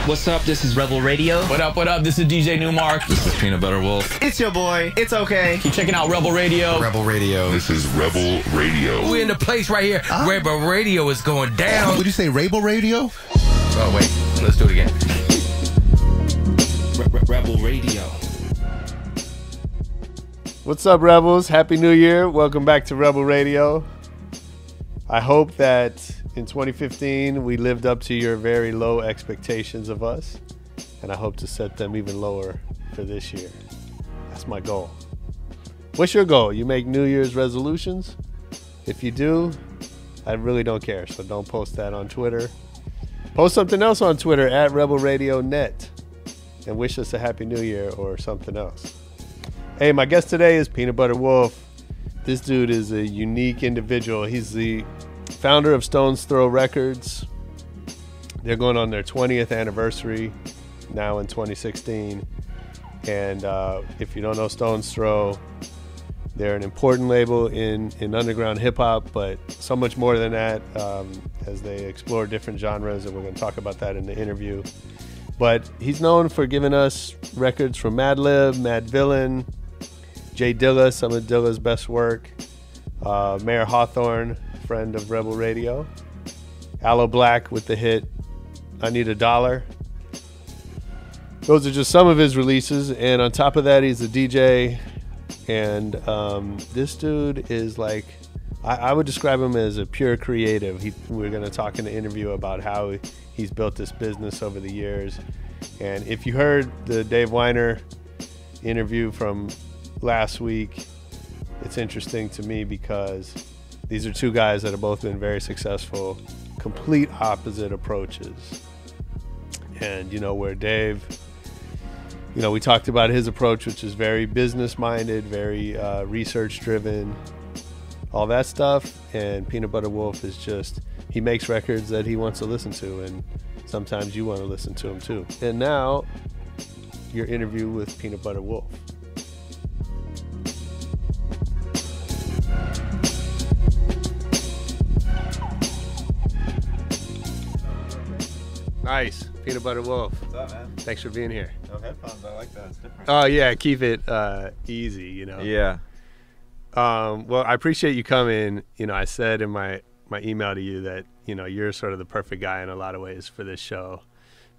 What's up? This is Rebel Radio. What up, what up? This is DJ Newmark. This is Peanut Butter Wolf. It's your boy. It's okay. Keep checking out Rebel Radio. Rebel Radio. This is Rebel Radio. We're in the place right here. Rebel Radio is going down. Would you say Rebel Radio? Oh, wait. Let's do it again. Rebel Radio. What's up, Rebels? Happy New Year. Welcome back to Rebel Radio. I hope that in 2015 we lived up to your very low expectations of us, and I hope to set them even lower for this year. That's my goal. What's your goal? You make New Year's resolutions? If you do, I really don't care, so don't post that on Twitter. Post something else on Twitter at Rebel Radio Net and wish us a Happy New Year or something else. Hey, my guest today is Peanut Butter Wolf. This dude is a unique individual. He's the founder of Stone's Throw Records. They're going on their 20th anniversary now in 2016. And if you don't know Stone's Throw, they're an important label in underground hip-hop, but so much more than that as they explore different genres, and we're going to talk about that in the interview. But he's known for giving us records from Madlib, Mad Villain, J Dilla, some of Dilla's best work, Mayor Hawthorne, friend of Rebel Radio, Aloe Blacc with the hit I Need a Dollar. Those are just some of his releases, and on top of that, he's a DJ, and this dude is like, I would describe him as a pure creative. We're going to talk in the interview about how he's built this business over the years, and if you heard the Dave Weiner interview from last week, it's interesting to me because these are two guys that have both been very successful, complete opposite approaches. And, where Dave, we talked about his approach, which is very business-minded, very research-driven, all that stuff. And Peanut Butter Wolf is just, he makes records that he wants to listen to, and sometimes you want to listen to him too. And now, your interview with Peanut Butter Wolf. Nice. Peanut Butter Wolf. What's up, man? Thanks for being here. No headphones. I like that. It's different. Oh, yeah. Keep it easy, Yeah. Well, I appreciate you coming. I said in my email to you that, you're sort of the perfect guy in a lot of ways for this show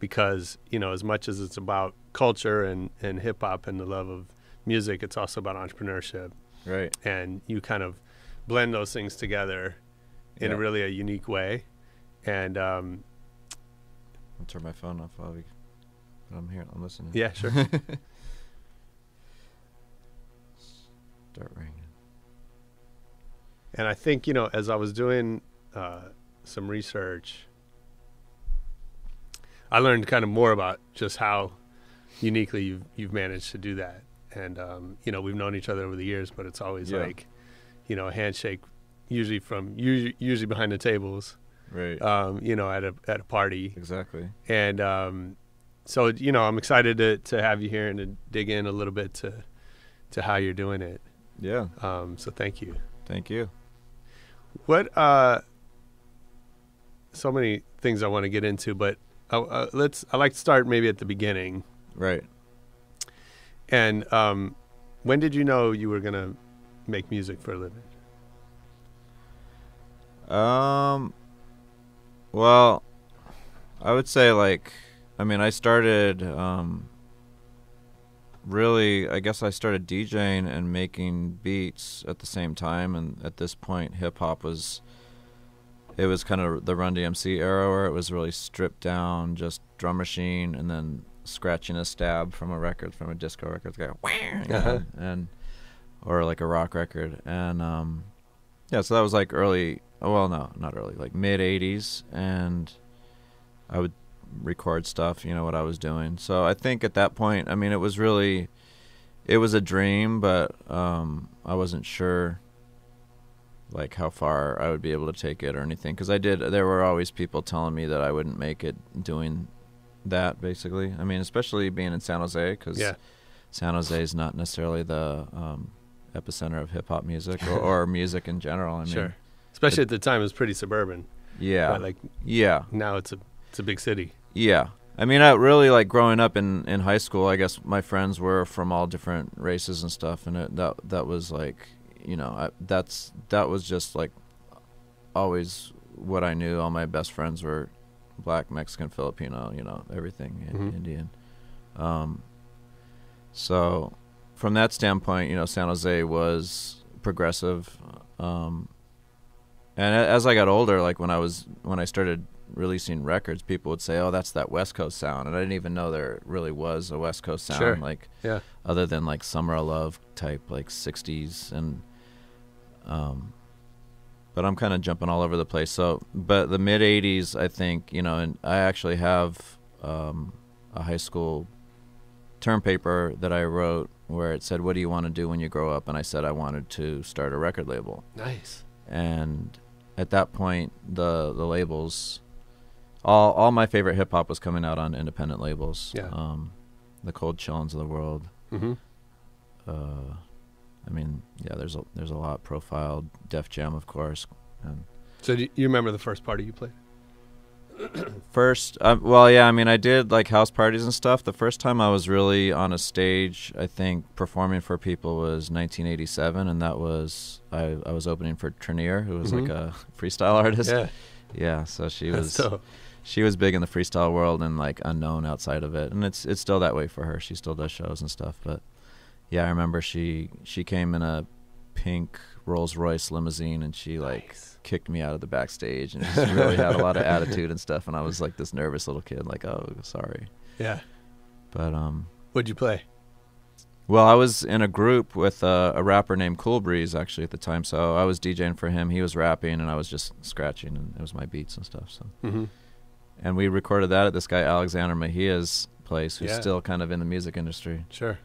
because, as much as it's about culture and hip-hop and the love of music, it's also about entrepreneurship. Right. And you kind of blend those things together in a really unique way. And I'll turn my phone off while I'm here. I'm listening. Yeah, sure. Start ringing. And I think, as I was doing some research, I learned kind of more about just how uniquely you've managed to do that. And, we've known each other over the years, but it's always like, a handshake, usually behind the tables. Right. At a party. Exactly. And so, I'm excited to have you here and to dig in a little bit to how you're doing it. Yeah. So thank you. Thank you. What so many things I want to get into, but I like to start maybe at the beginning. Right. And when did you know you were gonna make music for a living? Well, I would say I started I guess I started DJing and making beats at the same time, and at this point hip hop was kind of the Run DMC era where it was really stripped down, just drum machine and then scratching a stab from a disco record, and or like a rock record, and so that was like early. Well, no, not early, like mid 80s, and I would record stuff, what I was doing. So I think at that point, it was a dream, but I wasn't sure like how far I would be able to take it or anything, because there were always people telling me that I wouldn't make it doing that, basically. Especially being in San Jose, because San Jose is not necessarily the epicenter of hip-hop music or music in general. Sure. Especially at the time, it was pretty suburban. Yeah. But now it's a big city. Yeah. I mean, I really like growing up in high school. I guess my friends were from all different races and stuff, and that was like, you know, that was just like always what I knew. All my best friends were Black, Mexican, Filipino, you know, everything, Indian. So from that standpoint, you know, San Jose was progressive. And as I got older, like when I started releasing records, people would say, "Oh, that's that West Coast sound," and I didn't even know there really was a West Coast sound, Sure. like Yeah. other than like Summer of Love type, like '60s, and but I'm kind of jumping all over the place. So, but the mid '80s, I think, you know, and I actually have a high school term paper that I wrote where it said, "What do you want to do when you grow up?" And I said I wanted to start a record label. Nice. And at that point, the labels, all my favorite hip hop was coming out on independent labels. Yeah. The Cold Chillins of the world. Mm-hmm. I mean, yeah, there's a lot profiled. Def Jam, of course. And So do you remember the first party you played? first, well, yeah, I mean, I did like house parties and stuff. The first time I was really on a stage, I think, performing for people was 1987, and that was I was opening for Trenier, who was like a freestyle artist. Yeah. Yeah, so she That's was dope. she was big in the freestyle world and like unknown outside of it, and it's still that way for her. She still does shows and stuff, but yeah, I remember she came in a pink Rolls Royce limousine, and she like kicked me out of the backstage, and just really had a lot of attitude and stuff, and I was like this nervous little kid, like, "Oh, sorry." Yeah. But What'd you play? well, I was in a group with a rapper named Cool Breeze actually at the time, so I was DJing for him. He was rapping, and I was just scratching, and it was my beats and stuff. So, and we recorded that at this guy Alexander Mejia's place, who's Yeah. still kind of in the music industry. Sure.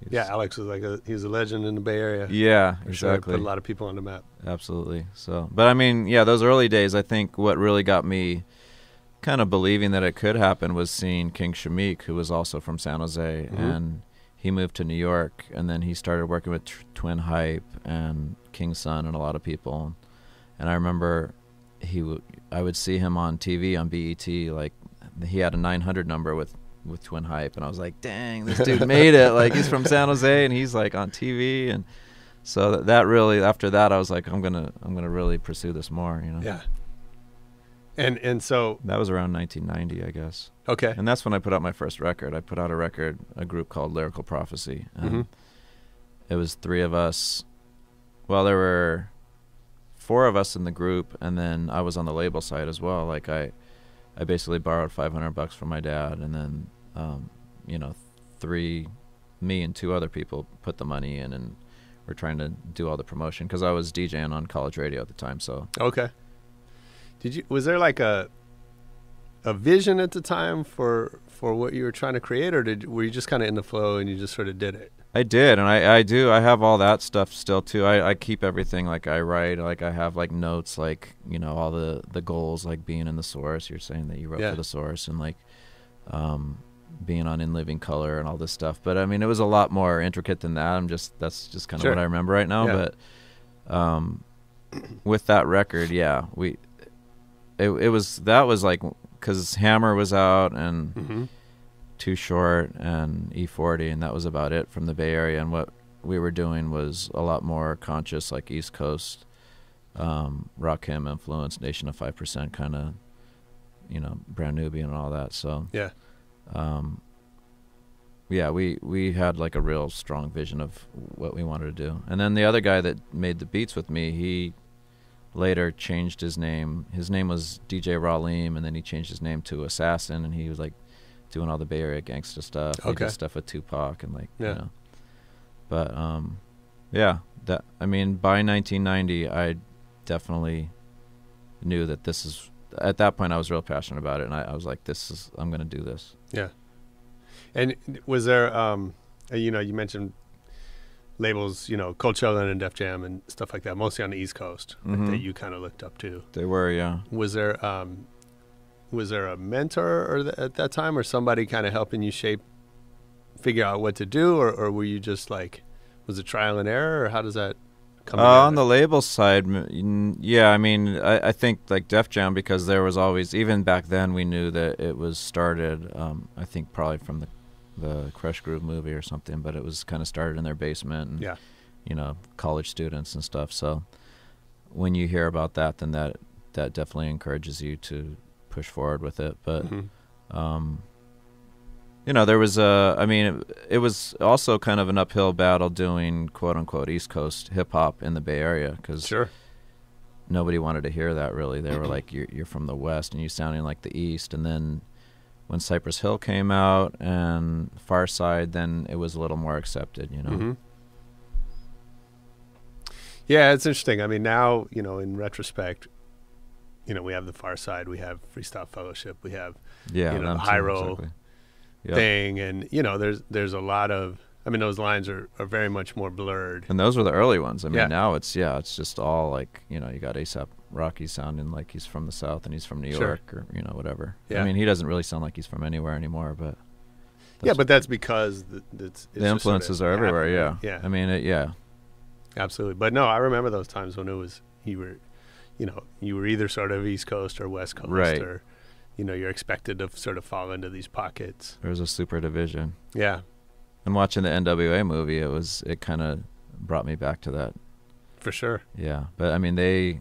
He's- Yeah, Alex was like he's a legend in the Bay Area. Yeah, For sure. exactly. Put a lot of people on the map. Absolutely. So, but I mean, yeah, those early days, I think what really got me kind of believing that it could happen was seeing King Shamik, who was also from San Jose, and he moved to New York, and then he started working with Twin Hype and King Sun and a lot of people. And I remember I would see him on TV on BET, like he had a 900 number with Twin Hype, and I was like, dang, this dude made it. Like, he's from San Jose, and he's like on TV, and so that really, after that, I was like, I'm gonna really pursue this more, you know. Yeah. And so That was around 1990, I guess. okay. And that's when I put out my first record. I put out a group called Lyrical Prophecy. And it was 3 of us. Well, there were 4 of us in the group, and then I was on the label side as well. Like I basically borrowed $500 from my dad, and then you know, me and 2 other people put the money in, and we're trying to do all the promotion because I was DJing on college radio at the time. So Okay. Was there like a vision at the time for what you were trying to create, or were you just kind of in the flow and you just sort of did it? I did, and I do. I have all that stuff still too. I keep everything, like I write, like I have like notes, like, you know, all the goals, like being in the Source. You're saying that you wrote for the Source, and like being on In Living Color and all this stuff. But I mean, it was a lot more intricate than that. That's just kind of what I remember right now. Yeah. But with that record, yeah, that was like, because Hammer was out and Too Short and E40, and that was about it from the Bay Area. And what we were doing was a lot more conscious, like East Coast, Rakim influence, Nation of 5% kind of, you know, Brand Nubian and all that. So Yeah. yeah, we had like a real strong vision of what we wanted to do. And then the other guy that made the beats with me, he later changed his name. His name was DJ Ralim, and then he changed his name to Assassin, and he was like doing all the Bay Area gangsta stuff. He did stuff with Tupac and like, you know. But yeah, that, I mean, by 1990, I definitely knew that this is, at that point I was real passionate about it, and I was like, I'm going to do this. Yeah. And was there you know, you mentioned labels, you know, Cold Chillin and Def Jam and stuff like that, mostly on the East Coast, like, that you kind of looked up to. They were, yeah. Was there a mentor at that time, or somebody kind of helping you figure out what to do, or were you just like, was it trial and error, or how does that come together? On the label side, yeah, I mean, I think like Def Jam, because there was always, even back then, we knew that it was started, I think probably from the Crush Groove movie or something, but it was kind of started in their basement and, Yeah. you know, college students and stuff. So when you hear about that, then that definitely encourages you to push forward with it. But, you know, there was I mean, it was also kind of an uphill battle doing quote unquote East Coast hip hop in the Bay Area, because Sure. nobody wanted to hear that really. They were like, you're from the West and you sounding like the East. And then when Cypress Hill came out and Far Side, then it was a little more accepted, you know. Yeah, it's interesting. I mean, now, you know, in retrospect, you know, we have the Far Side, we have Freestyle Fellowship, we have, Yeah, you know, them the too, high roll exactly. Yep. thing, and you know, there's a lot of, I mean, those lines are very much more blurred. And those were the early ones. I mean, Yeah. now it's just all like, you know, you got A$AP Rocky sounding like he's from the South and he's from New Sure. York or, you know, whatever. Yeah. I mean, he doesn't really sound like he's from anywhere anymore, but Yeah, but that's because it's the influences are everywhere. Yeah. Yeah. I mean, yeah. Absolutely. But no, I remember those times when it was, you were either sort of East Coast or West Coast, Right. or, you know, you're expected to sort of fall into these pockets. There was a super division. Yeah, And watching the NWA movie, it kind of brought me back to that. for sure. Yeah. But I mean, they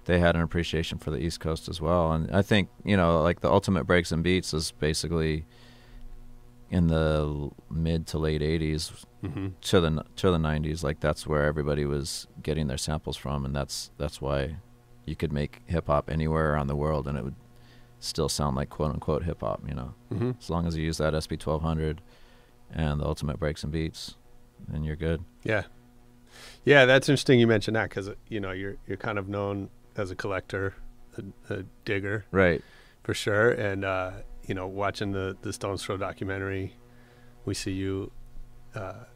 had an appreciation for the East Coast as well. And I think, you know, like the Ultimate Breaks and Beats is basically in the mid to late 80s to the 90s. Like that's where everybody was getting their samples from, and that's why you could make hip hop anywhere around the world and it would still sound like quote unquote hip hop, you know. As long as you use that SB1200 and the Ultimate Breaks and Beats, and you're good. Yeah. Yeah, that's interesting you mentioned that, because, you know, you're kind of known as a collector, a digger, Right. for sure. And, you know, watching the Stones Throw documentary, we see you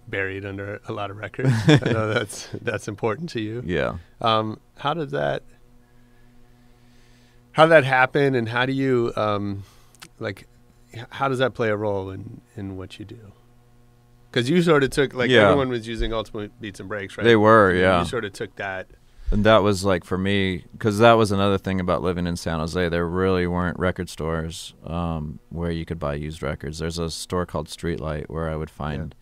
buried under a lot of records. I know that's important to you. Yeah. How did that happen, and how do you how does that play a role in what you do? Because you sort of took, like, Yeah. everyone was using Ultimate Beats and Breaks, right? They were, yeah. You sort of took that. And that was like for me, because that was another thing about living in San Jose. There really weren't record stores where you could buy used records. There's a store called Streetlight where I would find,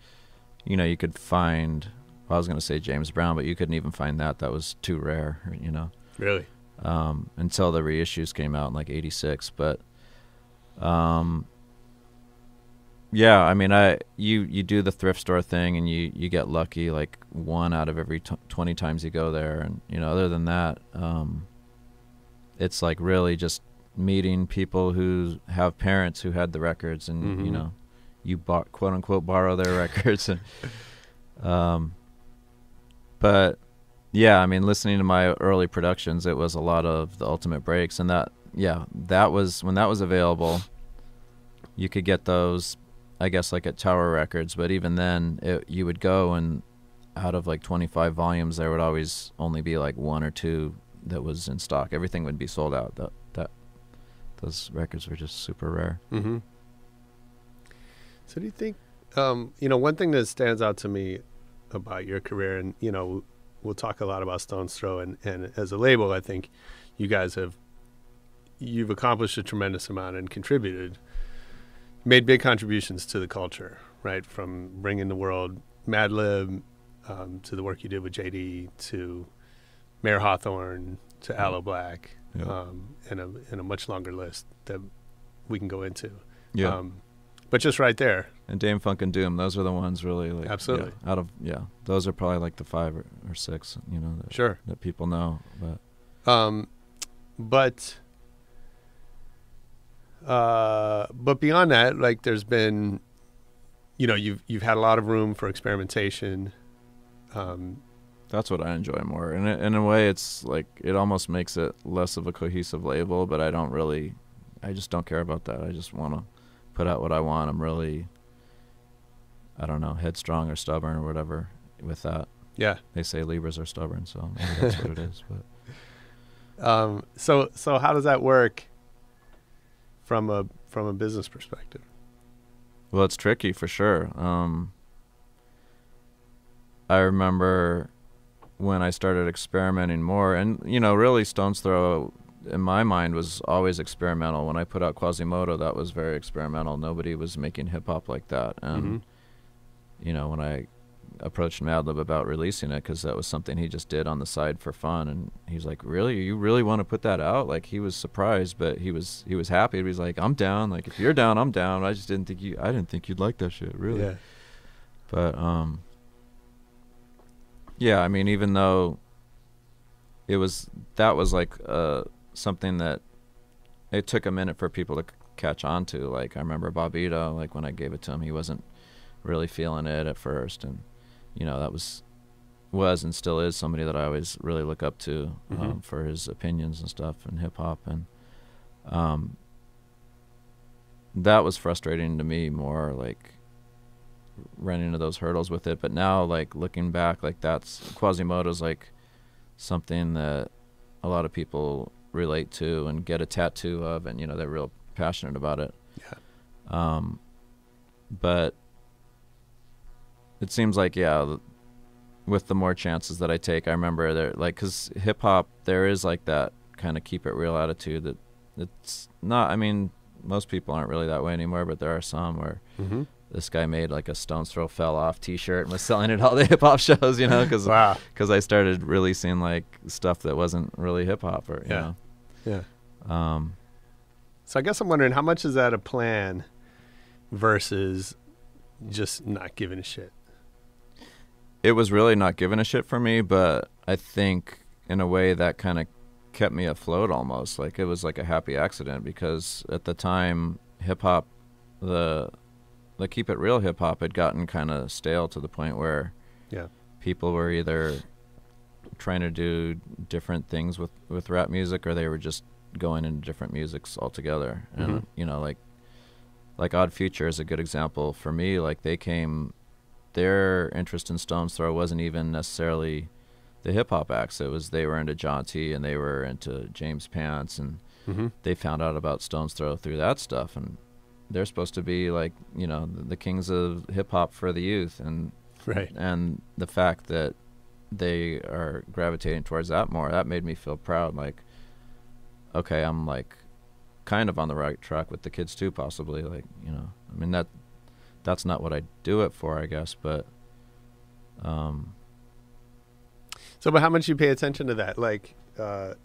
you know, you could find, well, I was going to say James Brown, but you couldn't even find that. That was too rare, you know. Really? Until the reissues came out in like 86. But yeah, I mean, you do the thrift store thing and you get lucky like one out of every 20 times you go there. And, you know, other than that, it's like really just meeting people who have parents who had the records and, you know, you quote unquote borrow their records. And, but yeah, I mean, listening to my early productions, it was a lot of the Ultimate Breaks, and that was when that was available, you could get those, I guess, like at Tower Records, but even then you would go and out of like 25 volumes, there would always only be like one or two that was in stock. Everything would be sold out. Those records were just super rare. So do you think, you know, one thing that stands out to me about your career, and, you know, we'll talk a lot about Stones Throw, and as a label, I think you guys you've accomplished a tremendous amount and made big contributions to the culture, right? From bringing the world Madlib, to the work you did with JD, to Mayor Hawthorne, to Aloe Blacc, and a much longer list that we can go into. Yeah. But just right there. And Dame Funk and Doom, those are the ones really, like, Absolutely. Those are probably like the 5 or 6, you know, that people know. But beyond that, like, there's been, you know, you've had a lot of room for experimentation. That's what I enjoy more. And in a way, it's like it almost makes it less of a cohesive label, but I just don't care about that. I just want to put out what I want. I'm really, I don't know, headstrong or stubborn or whatever with that. Yeah. They say Libras are stubborn, so maybe that's what it is. But so how does that work from a business perspective? Well, it's tricky for sure. I remember when I started experimenting more, and really Stone's Throw in my mind was always experimental. When I put out Quasimodo, that was very experimental. Nobody was making hip hop like that. And when I approached Madlib about releasing it, because that was something he just did on the side for fun, and he's like, "Really? You really want to put that out?" Like, he was surprised, but he was happy. He was like, "I'm down. Like, if you're down, I'm down. I didn't think you'd like that shit, really." Yeah. But yeah, I mean, even though that was like something that it took a minute for people to catch on to. Like, I remember Bobito, like, when I gave it to him, he wasn't really feeling it at first, and that was and still is somebody that I always really look up to for his opinions and stuff in hip hop, and that was frustrating to me more, like running into those hurdles with it. But now, like, looking back, like, Quasimodo's like something that a lot of people relate to and get a tattoo of, and they're real passionate about it. Yeah. But it seems like, yeah, with the more chances that I take, I remember there, like, because hip hop, there is like that kind of keep it real attitude that it's not, I mean, most people aren't really that way anymore, but there are some where this guy made like a Stone's Throw Fell Off t-shirt and was selling it at all the hip hop shows, because wow. I started releasing like stuff that wasn't really hip hop, or you know. Yeah. So I guess I'm wondering, how much is that a plan versus just not giving a shit? It was really not giving a shit for me, but I think in a way that kind of kept me afloat almost. Like, it was like a happy accident, because at the time hip hop, the keep it real hip hop had gotten kind of stale to the point where people were either trying to do different things with rap music, or they were just going into different musics altogether. And like Odd Future is a good example for me. Like, their interest in Stone's Throw wasn't even necessarily the hip hop acts. It was, they were into John T and they were into James Pants, and they found out about Stone's Throw through that stuff, and they're supposed to be like, the kings of hip hop for the youth, and and the fact that they are gravitating towards that more, that made me feel proud. Like, okay, I'm like kind of on the right track with the kids too, possibly. Like, I mean, that's not what I do it for, I guess, but so, but how much you pay attention to that? Like, a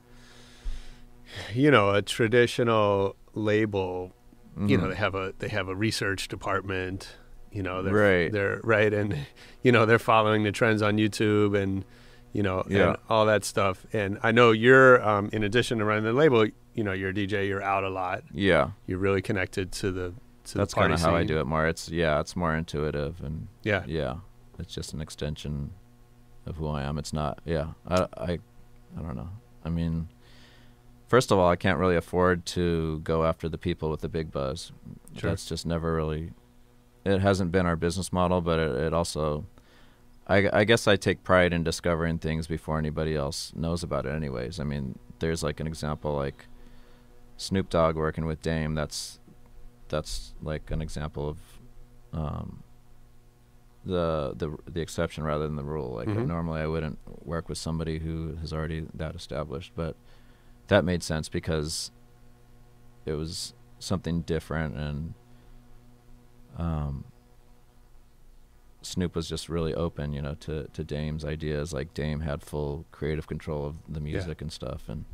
traditional label, they have a research department, they're right. And, they're following the trends on YouTube and, and all that stuff. And I know you're, in addition to running the label, you're a DJ, you're out a lot. Yeah. You're really connected to the That's kind of how I do it more. It's more intuitive, and it's just an extension of who I am. It's not, I don't know. I mean, first of all, I can't really afford to go after the people with the big buzz. Sure. That's just never really, it hasn't been our business model, but it also, I guess I take pride in discovering things before anybody else knows about it anyways. I mean, there's like an example, like Snoop Dogg working with Dame, that's like an example of the exception rather than the rule. Like, normally I wouldn't work with somebody who is already that established, but that made sense because it was something different, and Snoop was just really open, to Dame's ideas. Like, Dame had full creative control of the music and stuff, and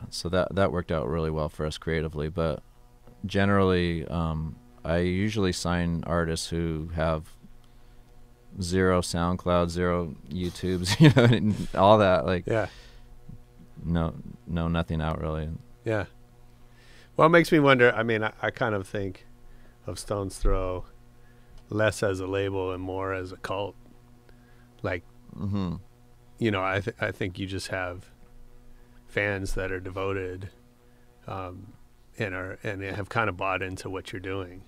so that worked out really well for us creatively. But generally, I usually sign artists who have 0 SoundCloud, 0 YouTubes, and all that. Like, no, nothing out really. Yeah. Well, it makes me wonder. I mean, I kind of think of Stone's Throw less as a label and more as a cult. Like, I think you just have fans that are devoted, and have kind of bought into what you're doing.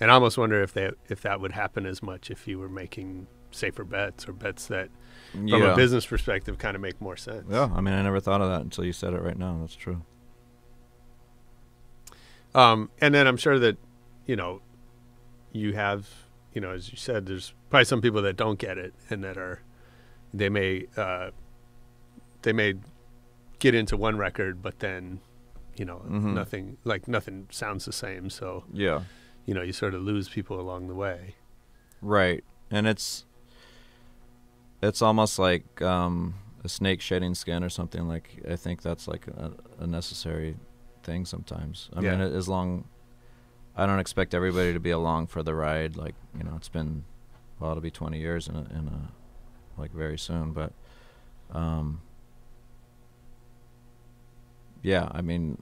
And I almost wonder if that would happen as much if you were making safer bets, or bets that from a business perspective kind of make more sense. Yeah, I mean, I never thought of that until you said it right now. That's true. And then I'm sure that, you have, as you said, there's probably some people that don't get it and that are, they may get into one record, but then, nothing sounds the same. So Yeah. you sort of lose people along the way. Right. And it's almost like a snake shedding skin or something. Like, I think that's like a necessary thing sometimes. I mean, as long, I don't expect everybody to be along for the ride. Like, it's been, well, it'll be 20 years in a like very soon, but yeah, I mean,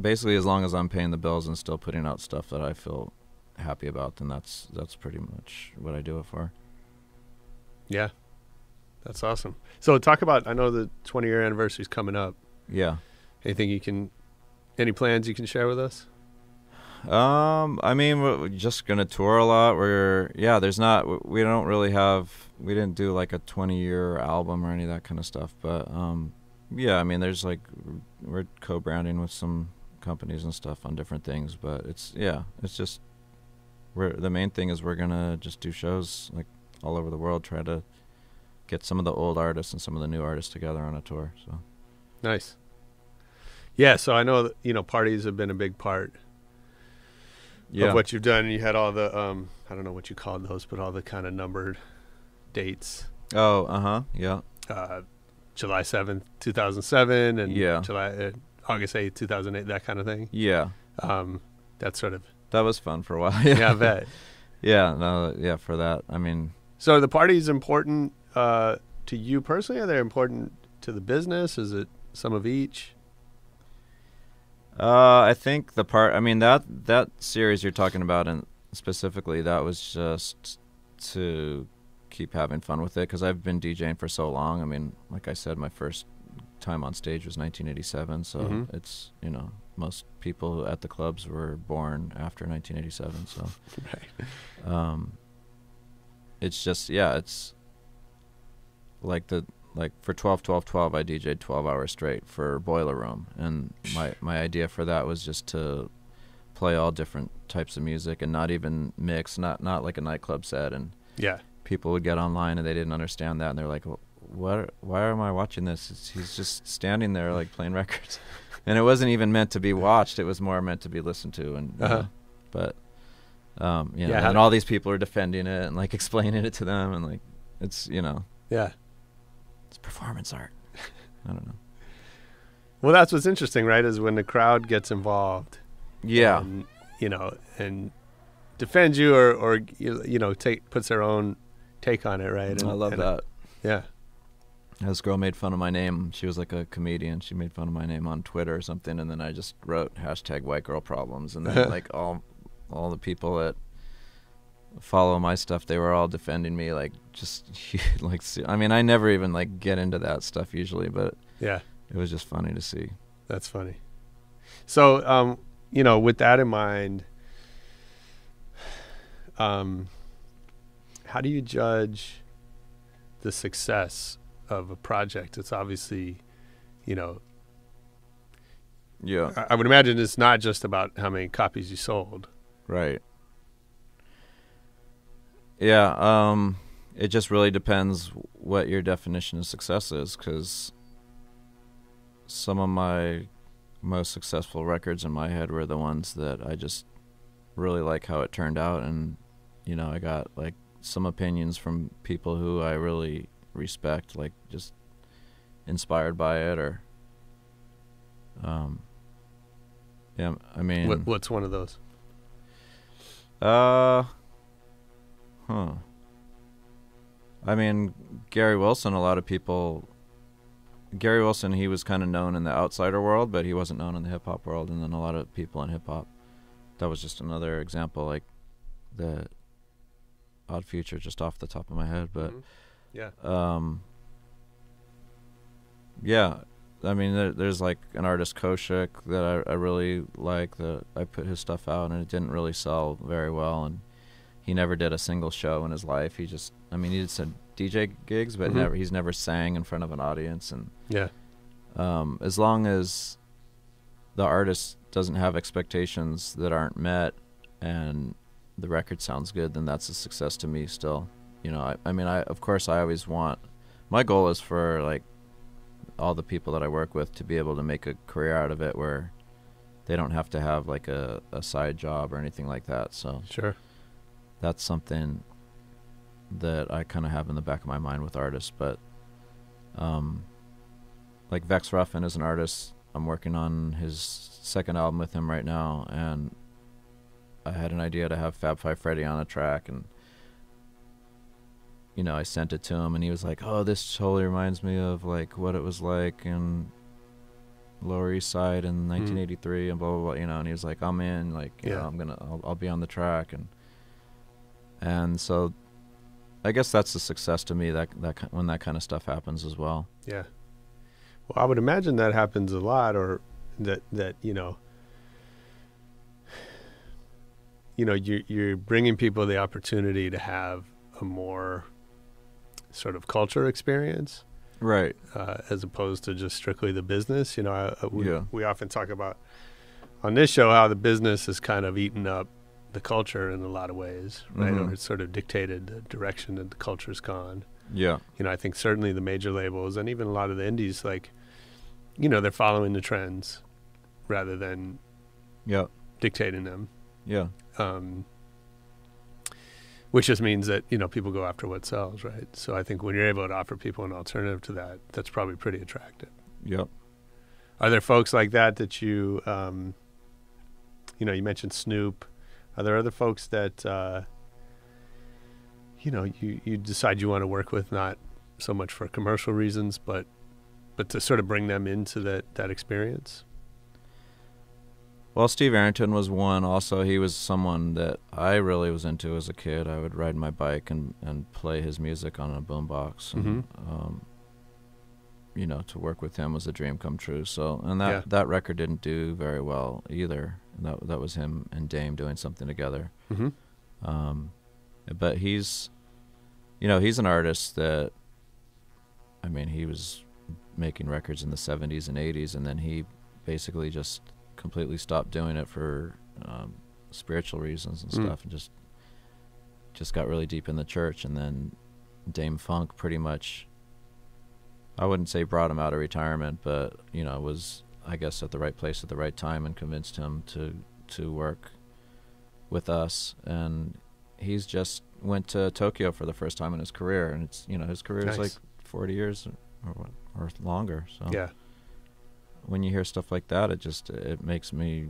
basically, as long as I'm paying the bills and still putting out stuff that I feel happy about, then that's pretty much what I do it for. Yeah, that's awesome. So talk about, I know the 20-year anniversary is coming up. Yeah. Any plans you can share with us? I mean, we're just gonna tour a lot. We didn't do like a 20-year album or any of that kind of stuff, but yeah, I mean, there's like, we're co-branding with some companies and stuff on different things, but it's just, the main thing is we're gonna just do shows like all over the world, try to get some of the old artists and some of the new artists together on a tour. So nice. Yeah, so I know that, parties have been a big part of what you've done. And you had all the I don't know what you called those, but all the kind of numbered dates. Oh, yeah. July 7th, 2007, and August 8th, 2008, that kind of thing. Yeah. That was fun for a while. Yeah, I bet. Yeah, for that. I mean, so are the parties important to you personally? Are they important to the business? Is it some of each? I think that series you're talking about, and specifically, that was just to keep having fun with it, because I've been DJing for so long. I mean, like I said, my first time on stage was 1987, so it's, most people at the clubs were born after 1987, so right. It's just, it's like for 12-12-12, I DJ'd 12 hours straight for Boiler Room, and my idea for that was just to play all different types of music and not even mix, not like a nightclub set. And people would get online and they didn't understand that, and they're like, why am I watching this? He's just standing there like playing records. And it wasn't even meant to be watched, it was more meant to be listened to. And but and all these people are defending it and like explaining it to them, and like it's it's performance art. I don't know. Well, that's what's interesting, right? Is when the crowd gets involved. Yeah. And, and defends you or puts their own take on it, right? And I love that. Yeah. This girl made fun of my name. She was like a comedian. She made fun of my name on Twitter or something, and then I just wrote #WhiteGirlProblems, and then like all the people that follow my stuff, they were all defending me, like just like, I mean, I never even like get into that stuff usually, but it was just funny to see. That's funny. So with that in mind, how do you judge the success of a project? It's obviously, I would imagine it's not just about how many copies you sold. Right. Yeah, it just really depends what your definition of success is, because some of my most successful records in my head were the ones that I just really like how it turned out, and I got like some opinions from people who I really respect, like just inspired by it, or I mean, what's one of those? I mean, Gary Wilson, a lot of people, Gary Wilson, he was kind of known in the outsider world, but he wasn't known in the hip-hop world, and then a lot of people in hip-hop. That was just another example, like the Odd Future, just off the top of my head, but I mean, there's like an artist, Koshik, that I really like, that I put his stuff out, and it didn't really sell very well, and he never did a single show in his life. He just, I mean, he did some DJ gigs, but he's never sang in front of an audience. And as long as the artist doesn't have expectations that aren't met and the record sounds good, then that's a success to me still. you know, I mean, of course I always want, my goal is for like all the people that I work with to be able to make a career out of it where they don't have to have like a side job or anything like that. So Sure. that's something that I kind of have in the back of my mind with artists. But like Vex Ruffin is an artist. I'm working on his second album with him right now, and I had an idea to have Fab Five Freddy on a track, and you know, I sent it to him, and he was like, "Oh, this totally reminds me of like what it was like in Lower East Side in 1983 and blah blah blah," you know. And he was like, "I'm in, like, you know, I'll be on the track," and so I guess that's a success to me, that when that kind of stuff happens as well. Yeah. Well, I would imagine that happens a lot, or that you're bringing people the opportunity to have a more sort of culture experience, Right. as opposed to just strictly the business. You know, Yeah. we often talk about on this show how the business has kind of eaten up the culture in a lot of ways, right? Mhm. Or it's sort of dictated the direction that the culture's gone. Yeah. You know, I think certainly the major labels and even a lot of the indies, like, you know, they're following the trends rather than Yeah. dictating them. Yeah. Which just means that, you know, people go after what sells, right? So I think when you're able to offer people an alternative to that, that's probably pretty attractive. Yep. Are there folks like that you, you know, you mentioned Snoop. Are there other folks that, you know, you decide you want to work with, not so much for commercial reasons, but to sort of bring them into that experience? Well, Steve Arrington was one. Also, he was someone that I really was into as a kid. I would ride my bike and play his music on a boombox. And, you know, to work with him was a dream come true. So, and that record didn't do very well either. And that was him and Dame doing something together. But he's, you know, he's an artist that, I mean, he was making records in the 70s and 80s, and then he basically just completely stopped doing it for spiritual reasons and stuff, and just got really deep in the church. And then Dame Funk pretty much, I wouldn't say brought him out of retirement, but, you know, was, I guess, at the right place at the right time and convinced him to work with us. And he's just went to Tokyo for the first time in his career, and it's, you know, his career is like 40 years or longer. So Yeah. when you hear stuff like that, it makes me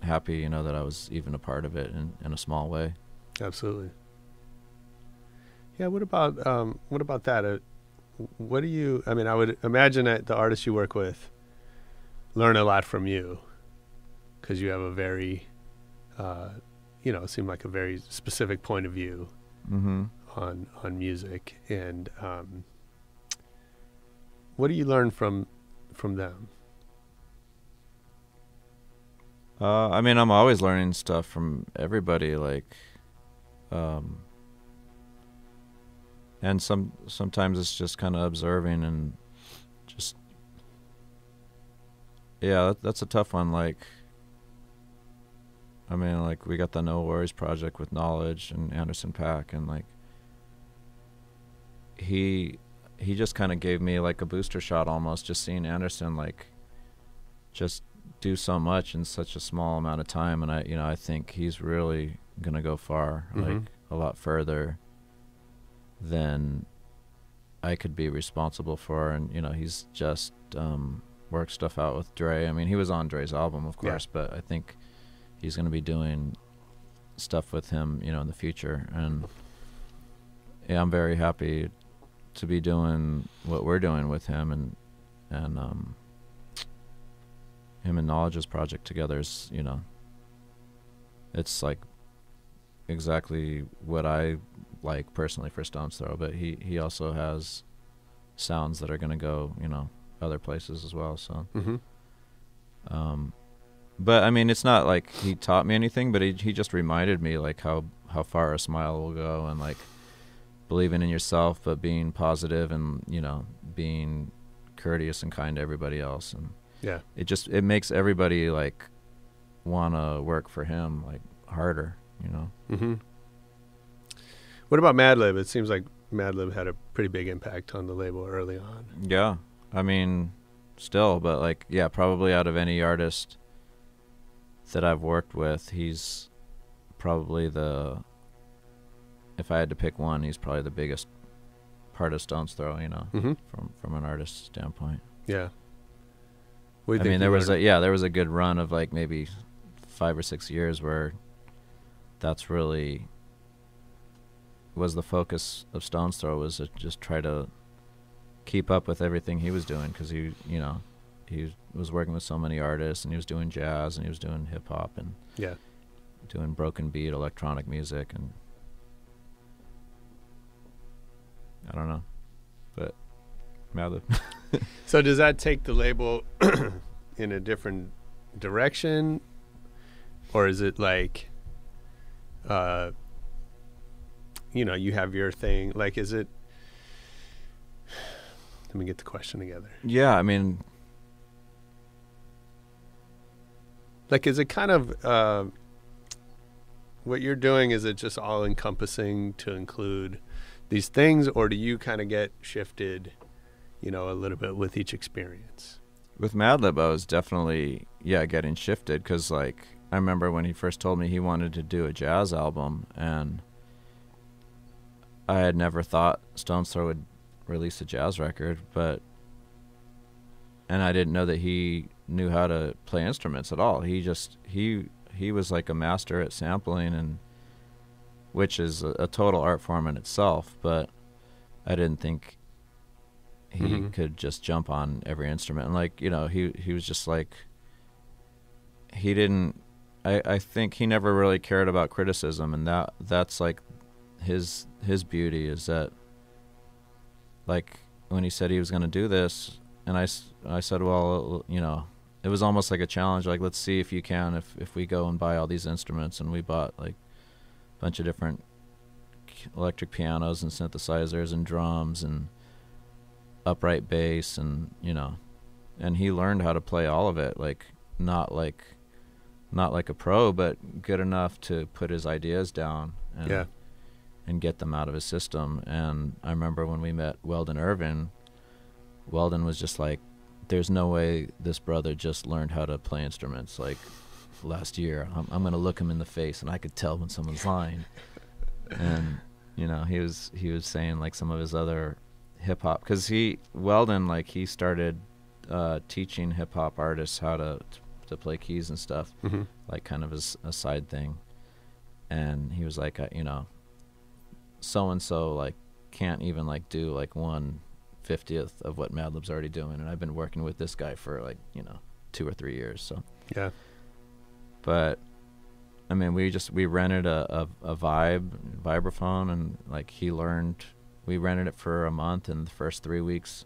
happy, you know, that I was even a part of it in a small way. Absolutely. Yeah. What about that? What do you? I mean, I would imagine that the artists you work with learn a lot from you, because you have a very, you know, seem like a very specific point of view on music. And what do you learn from them? I mean, I'm always learning stuff from everybody, like, and sometimes it's just kind of observing and just, yeah, that's a tough one. Like, I mean, like, we got the No Worries project with Knowledge and Anderson .Paak, and like, he just kind of gave me like a booster shot almost, just seeing Anderson like just do so much in such a small amount of time. And I think he's really gonna go far, like a lot further than I could be responsible for. And, you know, he's just worked stuff out with Dre. I mean, he was on Dre's album, of course, but I think he's gonna be doing stuff with him, you know, in the future. And yeah, I'm very happy to be doing what we're doing with him, and him and Knowledge's project together is, you know, it's like exactly what I like personally for Stone's Throw, but he also has sounds that are going to go, you know, other places as well. So but I mean, it's not like he taught me anything, but he just reminded me like how far a smile will go, and like believing in yourself, but being positive, and, you know, being courteous and kind to everybody else. And it makes everybody like want to work for him like harder, you know. What about Madlib? It seems like Madlib had a pretty big impact on the label early on. Yeah, I mean, still, but like, yeah, probably out of any artist that I've worked with, he's probably if I had to pick one, he's probably the biggest part of Stone's Throw, you know, from an artist standpoint. Yeah. I mean, there was a good run of like maybe 5 or 6 years where that's really was the focus of Stone's Throw, was to just try to keep up with everything he was doing, because he was working with so many artists, and he was doing jazz, and he was doing hip hop, and doing broken beat electronic music, and I don't know, but Madlib. So does that take the label in a different direction, or is it like, you have your thing? Like, is it? Let me get the question together. Yeah, I mean, like, is it kind of what you're doing? Is it just all encompassing to include these things, or do you kind of get shifted, a little bit with each experience? With Madlib, I was definitely getting shifted, because like I remember when he first told me he wanted to do a jazz album, and I had never thought Stone's Throw would release a jazz record, and I didn't know that he knew how to play instruments at all. He was like a master at sampling, and which is a total art form in itself, but I didn't think he could just jump on every instrument. And like, he was just like, he didn't, I think he never really cared about criticism, and that's like his beauty, is that, like, when he said he was going to do this, and I said, well, it was almost like a challenge, like, let's see if you can, if we go and buy all these instruments. And we bought like a bunch of different electric pianos and synthesizers and drums and upright bass, and and he learned how to play all of it, like not like a pro, but good enough to put his ideas down and get them out of his system. And I remember when we met Weldon Irvin, Weldon was just like, there's no way this brother just learned how to play instruments like last year. I'm going to look him in the face, and I could tell when someone's lying. And he was saying like some of his other hip hop, because Weldon, like, he started teaching hip hop artists how to play keys and stuff, like kind of as a side thing. And he was like, so and so like can't even like do like 1/50th of what Madlib's already doing, and I've been working with this guy for like 2 or 3 years. So but I mean, we rented a vibraphone, and like we rented it for a month, and the first 3 weeks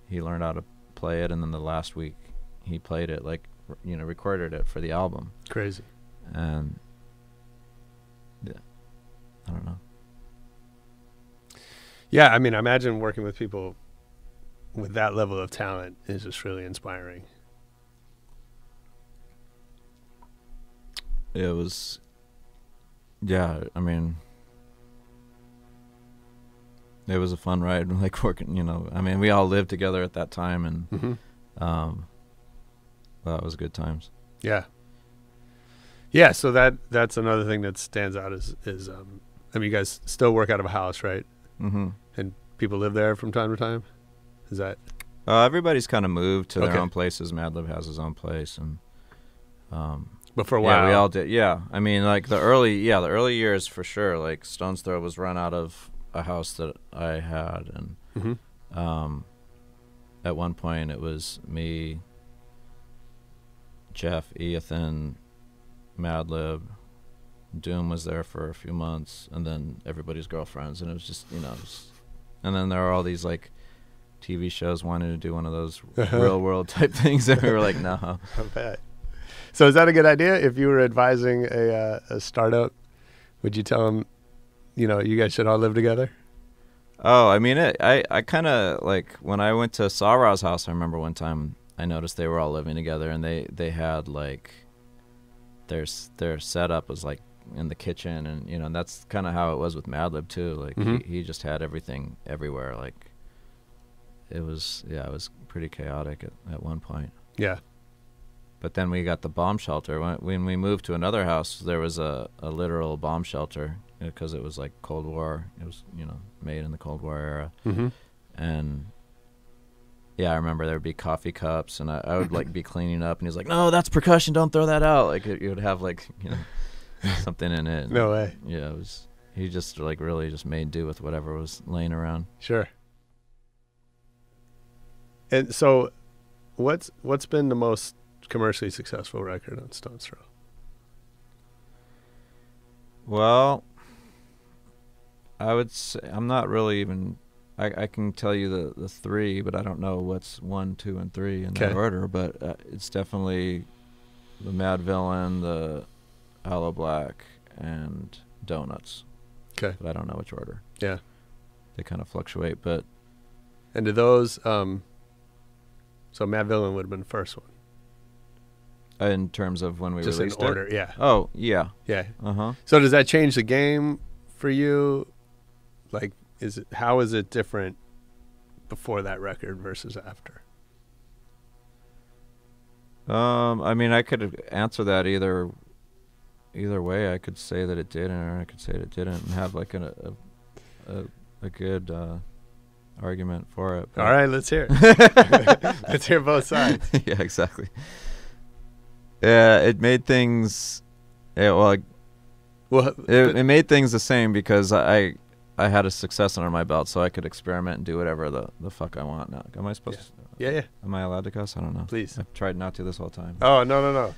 he learned how to play it, and then the last week he played it, like recorded it for the album. Crazy. And I don't know. Yeah, I mean, I imagine working with people with that level of talent is just really inspiring. It was, I mean, it was a fun ride, like working, I mean, we all lived together at that time, and that was good times. Yeah, so that's another thing that stands out is I mean, you guys still work out of a house, right? And people live there from time to time? Is that? Everybody's kind of moved to their own places. Madlib has his own place, and but for a while, we all did. Yeah, I mean, like the early years for sure. Like Stone's Throw was run out of a house that I had, and at one point it was me, Jeff, Ethan, Madlib. Doom was there for a few months, and then everybody's girlfriends, and it was just and then there were all these like TV shows wanting to do one of those real world type things, and we were like, no. I bet. So is that a good idea? If you were advising a startup, would you tell them, you guys should all live together? Oh, I mean, I kind of like when I went to Sawraw's house. I remember one time I noticed they were all living together, and they had like their setup was like in the kitchen, and and that's kind of how it was with Madlib too. Like he just had everything everywhere. Like it was pretty chaotic at one point. Yeah. But then we got the bomb shelter. When we moved to another house, there was a literal bomb shelter because it was like Cold War. It was made in the Cold War era, and yeah, I remember there would be coffee cups, and I would like be cleaning up, and he's like, "No, that's percussion. Don't throw that out." Like it would have like something in it. No way. Yeah, he just like really just made do with whatever was laying around. Sure. And so, what's been the most commercially successful record on Stones Throw? Well, I would say I'm not really even. I can tell you the three, but I don't know what's 1, 2, and 3 in that order. But it's definitely the Mad Villain, the Aloe Blacc, and Donuts. Okay. But I don't know which order. Yeah. They kind of fluctuate, but. And do those? So Mad Villain would have been the first one. In terms of when we just released in order, it? yeah. Oh, yeah. Yeah. Uh-huh. So does that change the game for you? Like, how is it different before that record versus after? I mean, I could answer that either way. I could say that it did, or I could say it didn't, and have like a good argument for it. All right, let's hear it. Let's hear both sides. Yeah, exactly. Yeah, it made things. Yeah, well, it made things the same because I had a success under my belt, so I could experiment and do whatever the fuck I want. Now, am I supposed to? Yeah. Am I allowed to cuss? I don't know. Please. I've tried not to this whole time. Oh, no.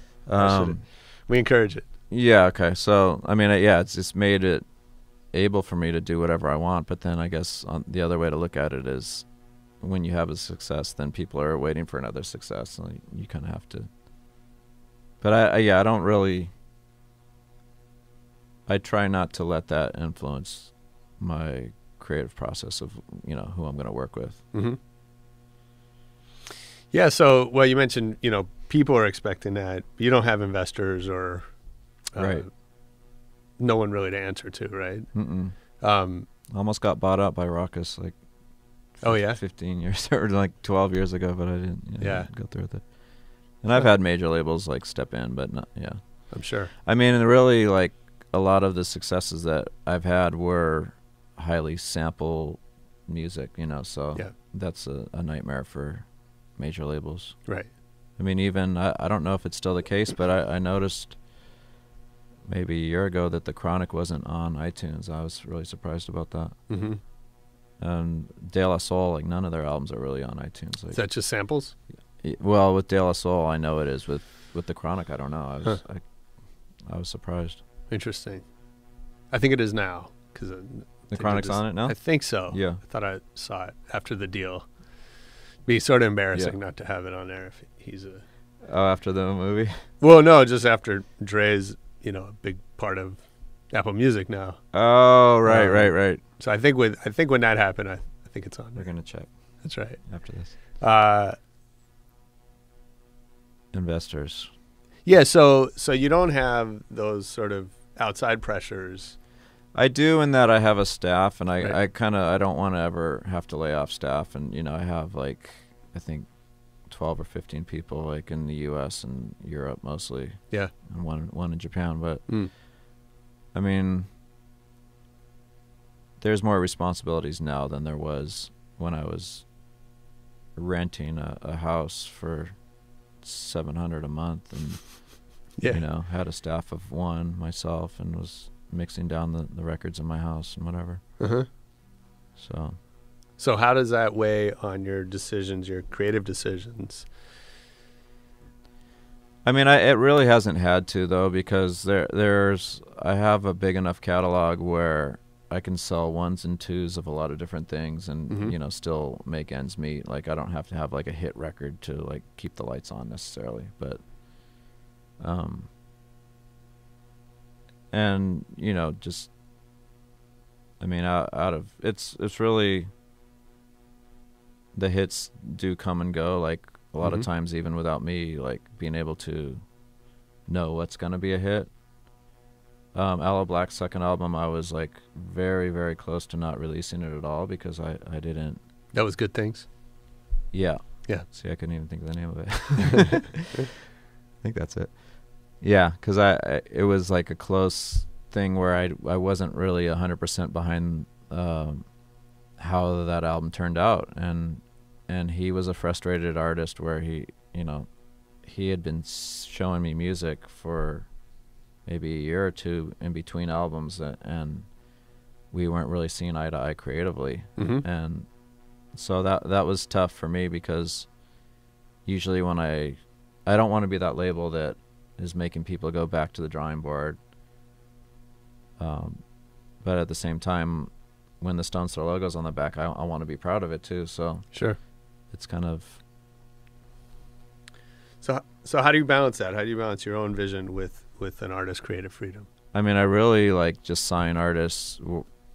We encourage it. Yeah. Okay. So I mean, it's just made it able for me to do whatever I want. But then I guess the other way to look at it is, when you have a success, then people are waiting for another success, and you kind of have to. But I don't really. I try not to let that influence my creative process of who I'm going to work with. Mm-hmm. Yeah. So, well, you mentioned people are expecting that. You don't have investors or right. No one really to answer to, right? Almost got bought out by Raucous 15 years or like 12 years ago, but I didn't go through with it. And I've had major labels like step in, but not. Yeah, I'm sure. I mean, and really, like a lot of the successes that I've had were highly sample music, so that's a nightmare for major labels. Right. I mean, even I don't know if it's still the case, but I noticed maybe a year ago that The Chronic wasn't on iTunes. I was really surprised about that. Mm-hmm. And De La Soul, like none of their albums are really on iTunes. Like, is that just samples? Well, with De La Soul, I know it is. With The Chronic, I don't know. I was surprised. Interesting. I think it is now because The Chronic's on it now. I think so. Yeah. I thought I saw it after the deal. Be sort of embarrassing not to have it on there if he's a. Oh, after the movie. Well, no, just after Dre's, a big part of Apple Music now. Oh, right. So I think when that happened, I think it's on. We're gonna check. That's right. After this. Investors. Yeah, so you don't have those sort of outside pressures. I do, in that I have a staff, and I don't want to ever have to lay off staff, and I have I think 12 or 15 people in the U.S. and Europe mostly. Yeah. And one in Japan, but I mean, there's more responsibilities now than there was when I was renting a house for $700 a month, and had a staff of one myself, and was mixing down the records in my house and whatever. So how does that weigh on your decisions, your creative decisions? I mean, it really hasn't had to, though, because I have a big enough catalog where I can sell ones and twos of a lot of different things, and still make ends meet. Like, I don't have to have a hit record to keep the lights on necessarily, but and just, I mean, out of it's really, the hits do come and go, a lot of times, even without me being able to know what's gonna be a hit. Aloe Blacc's second album, I was like very, very close to not releasing it at all because I didn't. That was Good Things. Yeah. Yeah. See, I couldn't even think of the name of it. I think that's it. Yeah, because it was like a close thing where I wasn't really 100% behind how that album turned out, and he was a frustrated artist where he had been showing me music for maybe a year or two in between albums, and we weren't really seeing eye to eye creatively. Mm-hmm. And so that was tough for me because usually when I don't want to be that label that is making people go back to the drawing board. But at the same time, when the Stones Throw logo's on the back, I want to be proud of it too. So sure, it's kind of. So how do you balance that? How do you balance your own vision with an artist's creative freedom? I mean, I really like just sign artists.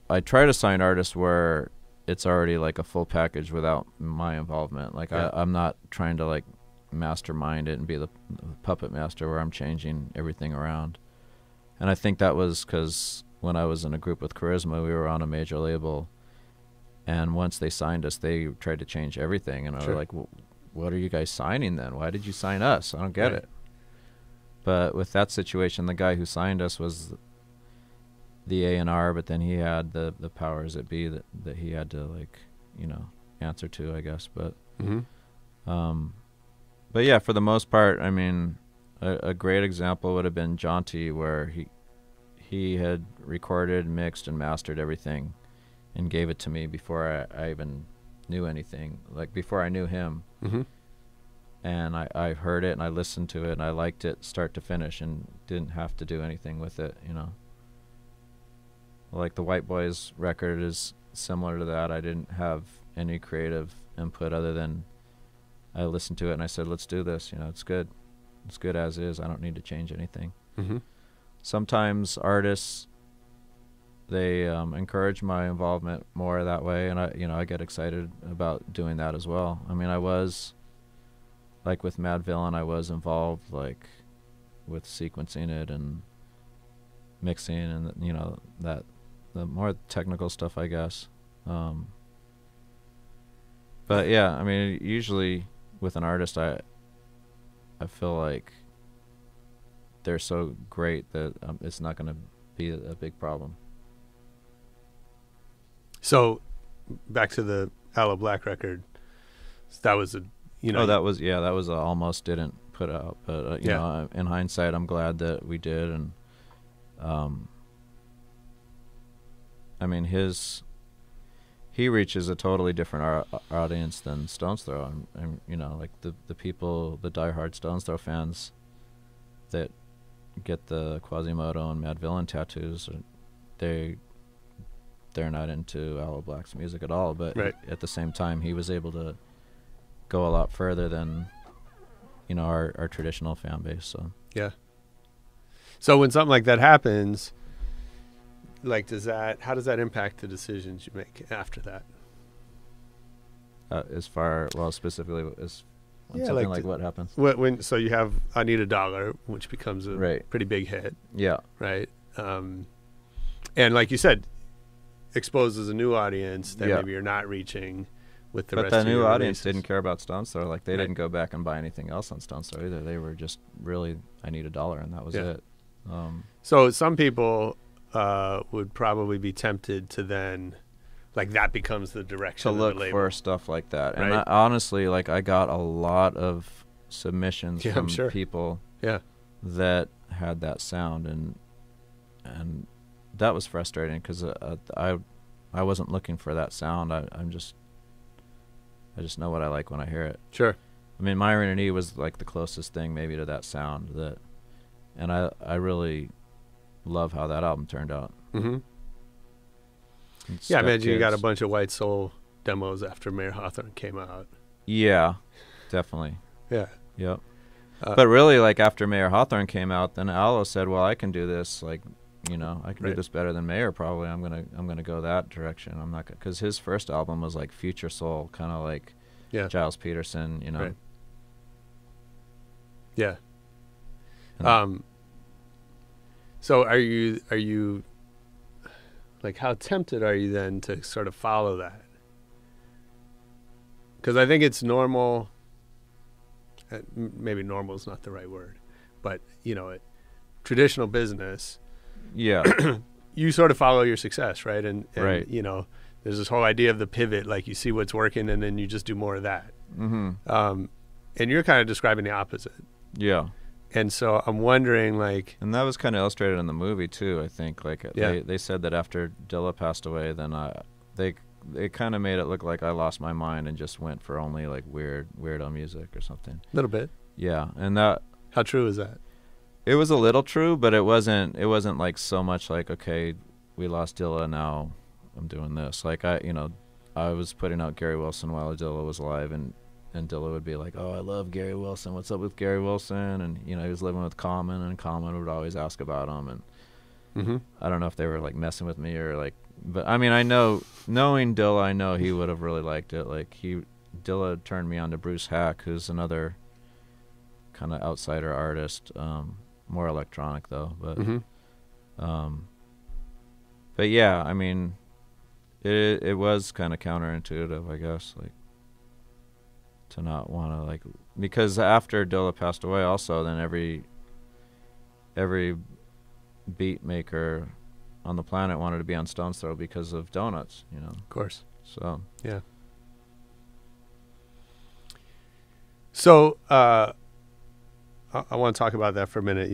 I try to sign artists where it's already like a full package without my involvement. Like I'm not trying to like mastermind it and be the puppet master where I'm changing everything around. And I think that was because when I was in a group with Charisma, we were on a major label, and once they signed us, they tried to change everything, and I was like, well, what are you guys signing then? Why did you sign us? I don't get it. But with that situation, the guy who signed us was the A&R, but then he had the powers that be that he had to like, answer to, I guess. But but yeah, for the most part, I mean, a great example would have been Jaunty, where he had recorded, mixed, and mastered everything and gave it to me before I even knew anything, like before I knew him. Mm-hmm. And I heard it and I listened to it and I liked it start to finish and didn't have to do anything with it, Like the White Boys record is similar to that. I didn't have any creative input other than I listened to it and I said, let's do this. It's good. It's good as is. I don't need to change anything. Mm-hmm. Sometimes artists, they encourage my involvement more that way, and I get excited about doing that as well. I mean, I was, like with Mad Villain, I was involved like with sequencing it and mixing and that the more technical stuff, I guess. But yeah, I mean, usually with an artist, I feel like they're so great that it's not going to be a big problem. So, back to the Aloe Blacc record. That was a, that was a almost didn't put out, but in hindsight, I'm glad that we did, and I mean he reaches a totally different audience than Stones Throw, and like the people, the diehard Stones Throw fans that get the Quasimodo and Mad Villain tattoos, they're not into Aloe Blacc's music at all, but at the same time he was able to go a lot further than our traditional fan base. So so when something like that happens, like how does that impact the decisions you make after that? Specifically as when something like what happens? So you have I Need $1, which becomes a pretty big hit. Yeah. Right. And like you said, exposes a new audience that maybe you're not reaching with the rest of your But the new audience releases. didn't care about Stones Throw. Like, they didn't go back and buy anything else on Stones Throw either. They were just really, I Need $1, and that was it. So some people would probably be tempted to then, like, that becomes the direction to look of the label. for stuff like that. And I, honestly, like, I got a lot of submissions from people that had that sound, and that was frustrating because I wasn't looking for that sound. I just know what I like when I hear it. Sure. I mean, Myron and E was like the closest thing maybe to that sound and I really love how that album turned out. Mm-hmm. Yeah, I imagine you got a bunch of White Soul demos after Mayor Hawthorne came out. Yeah, definitely. Yeah. Yep. But really, like, after Mayor Hawthorne came out, then Aloe said, well, I can do this, like, I can do this better than Mayor probably. I'm gonna go that direction. I'm not gonna, because his first album was like future soul, kind of like Giles Peterson, Right. Yeah. So are you like, how tempted are you then to sort of follow that? Because I think it's normal. Maybe normal is not the right word, but traditional business. Yeah. You sort of follow your success, right? And Right. there's this whole idea of the pivot, like you see what's working and then you just do more of that. Mm-hmm. And you're kind of describing the opposite. Yeah. And so I'm wondering, like, And that was kind of illustrated in the movie too. I think like Yeah. they said that after Dilla passed away, then they kind of made it look like I lost my mind and just went for only like weirdo music or something. a little bit. Yeah, and that How true is that? it was a little true, but it wasn't like so much like, okay, we lost Dilla, now I'm doing this. Like I was putting out Gary Wilson while Dilla was alive, and Dilla would be like, oh, I love Gary Wilson. What's up with Gary Wilson? And he was living with Common, and Common would always ask about him. And Mm-hmm. I don't know if they were like messing with me or like, but I mean, knowing Dilla, I know he would have really liked it. Like Dilla turned me on to Bruce Hack, who's another kind of outsider artist, more electronic though, but Mm-hmm. but yeah, I mean, it was kind of counterintuitive, I guess, like to not want to like, because after Dilla passed away also, then every beat maker on the planet wanted to be on Stone's Throw because of donuts, Of course. so Yeah. So I want to talk about that for a minute.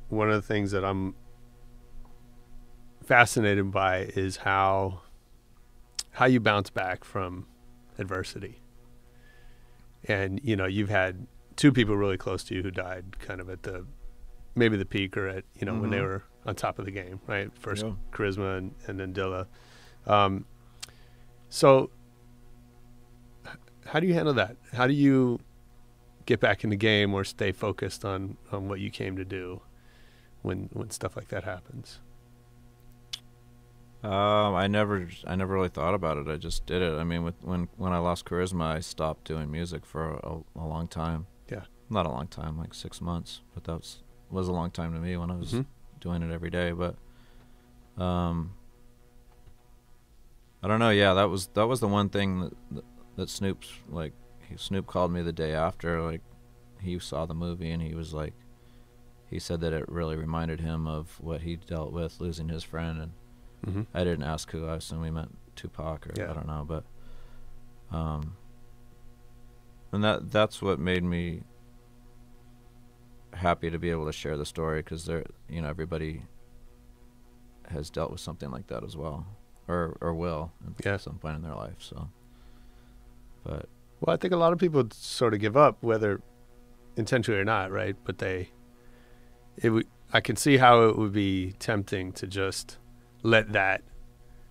One of the things that I'm fascinated by is how you bounce back from adversity. And you've had two people really close to you who died kind of at maybe the peak, or at when they were on top of the game, right? First Yeah. Charisma and then Dilla. So how do you handle that? How do you get back in the game or stay focused on what you came to do when stuff like that happens? I never really thought about it. I just did it. I mean, when I lost Charisma, I stopped doing music for a long time. Yeah. Not a long time, like 6 months, but that was a long time to me when I was Mhm. doing it every day. But I don't know. Yeah, that was the one thing that Snoop called me the day after. Like, he saw the movie and he was like, he said that it really reminded him of what he dealt with losing his friend. And Mm-hmm. I didn't ask who. I assume we meant Tupac, or Yeah. I don't know, but and that's what made me happy to be able to share the story, because everybody has dealt with something like that as well, or will Yeah. at some point in their life. So, but Well, I think a lot of people sort of give up, whether intentionally or not, right? But I can see how it would be tempting to just let that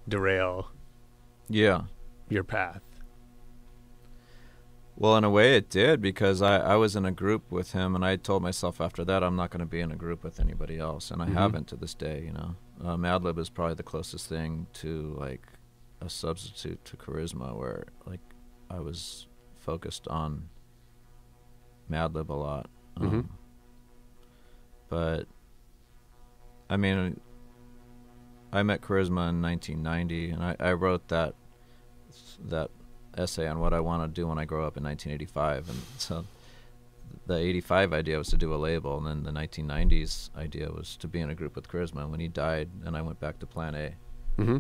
derail yeah. your path. Well, in a way it did, because I was in a group with him, and I told myself after that I'm not going to be in a group with anybody else, and I haven't to this day. Madlib is probably the closest thing to like a substitute to Charisma, where like I was focused on Madlib a lot. Mhm. But I mean, I met Charisma in 1990, and I wrote that essay on what I want to do when I grow up in 1985, and so the 85 idea was to do a label, and then the 1990s idea was to be in a group with Charisma. When he died and I went back to plan A, Mm-hmm.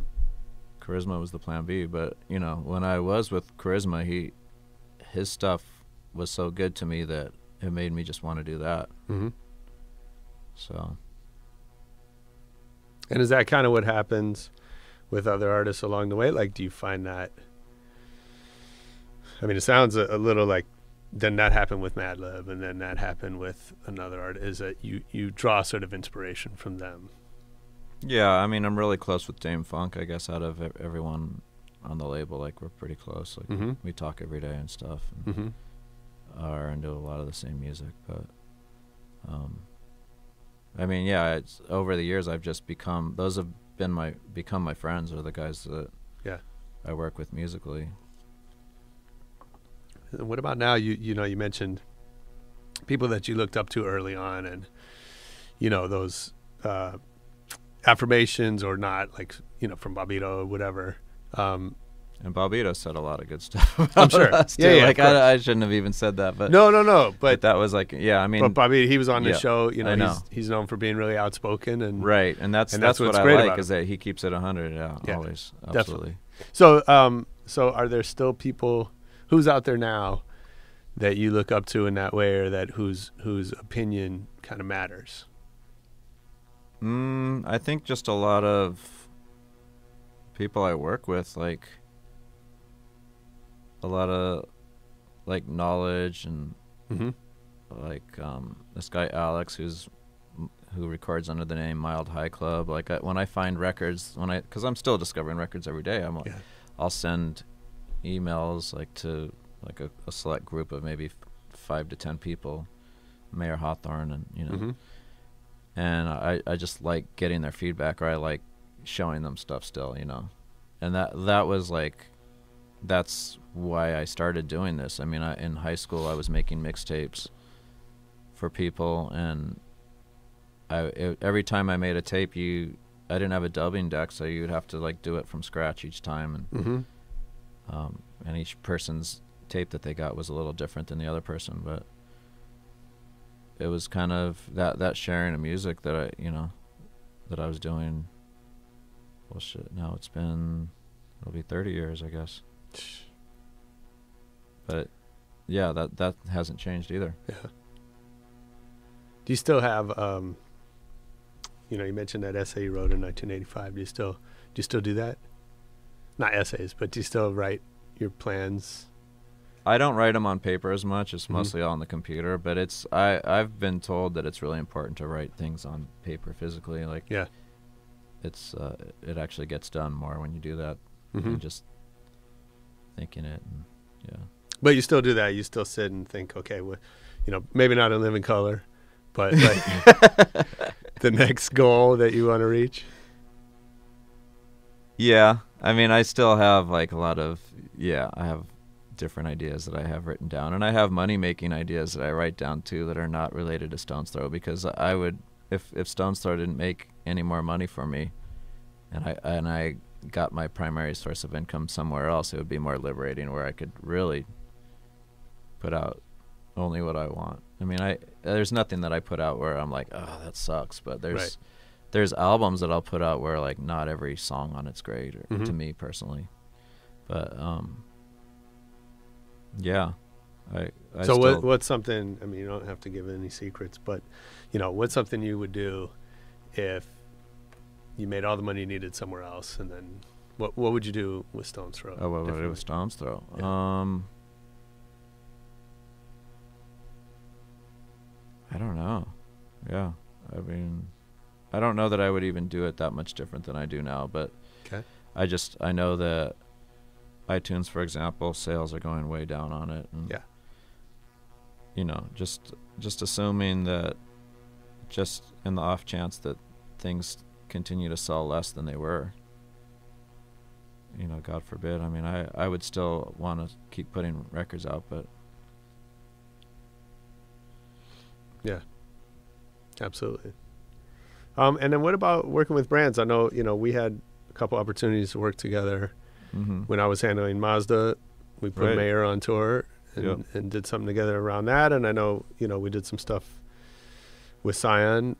Charisma was the plan B. But when I was with Charisma, his stuff was so good to me that it made me just want to do that. Mm-hmm. So And is that kind of what happens with other artists along the way? Like, do you find that? I mean, it sounds a little like then that happened with Madlib, and then that happened with another artist. Is that you draw sort of inspiration from them? yeah, I mean, I'm really close with Dame Funk, I guess. Out of everyone on the label, like, we're pretty close. Like, Mhm. we talk every day and stuff, and Mm-hmm. are into a lot of the same music. But I mean, yeah, it's over the years I've just become my friends, or the guys that Yeah. I work with musically. And what about now? You mentioned people that you looked up to early on, and those affirmations or not, like, from Bobbito or whatever. And Bobbito said a lot of good stuff about I'm sure. us, too. Yeah, like I shouldn't have even said that, but no. But that was like, yeah, I mean, but Bobbito, he was on the show. I know. He's known for being really outspoken, and right, and that's what's what I great like about is that he keeps it 100. Yeah, always, absolutely. Definitely. So are there still people who's out there now that you look up to in that way, or that whose opinion kind of matters? I think just a lot of people I work with, like a lot of like knowledge and like this guy Alex who records under the name Mild High Club. Like when I find records, because I'm still discovering records every day, I'll send emails like to like a select group of maybe 5 to 10 people, Mayor Hawthorne, and and I just like getting their feedback, or I like showing them stuff still, and that was like, that's why I started doing this. I mean, in high school I was making mixtapes for people, and every time I made a tape, I didn't have a dubbing deck, so you'd have to like do it from scratch each time, and each person's tape that they got was a little different than the other person, but it was kind of that sharing of music that that I was doing. Well, shit, now it'll be 30 years, I guess. But yeah, that hasn't changed either. Yeah. Do you still have you mentioned that essay you wrote in 1985. Do you still do that? Not essays, but do you still write your plans? I don't write them on paper as much. It's mostly on the computer, but I've been told that it's really important to write things on paper physically. Like, yeah, it's it actually gets done more when you do that than just thinking it. And, yeah. But you still do that. You still sit and think, okay, well, maybe not in living color, but like the next goal that you want to reach. Yeah, I mean, I still have like a lot of I have different ideas that I have written down, and I have money-making ideas that I write down too that are not related to Stone's Throw, because I would, if Stone's Throw didn't make any more money for me, and I got my primary source of income somewhere else, it would be more liberating, where I could really put out only what I want. I mean, there's nothing that I put out where I'm like, oh, that sucks, but there's albums that I'll put out where like not every song on it's great, or, to me personally, but yeah. So what's something, I mean, you don't have to give any secrets, but what's something you would do if you made all the money you needed somewhere else, and then what would you do with Stone's Throw? Oh, what would I do with Stone's Throw? Yeah. I don't know. Yeah, I mean, I don't know that I would even do it that much different than I do now, but okay. I know that iTunes, for example, sales are going way down on it, and just assuming that, just in the off chance that things continue to sell less than they were, God forbid. I mean, I would still want to keep putting records out, but yeah, absolutely. And then what about working with brands? I know, we had a couple opportunities to work together. When I was handling Mazda, we put Mayor on tour and did something together around that. And I know, we did some stuff with Scion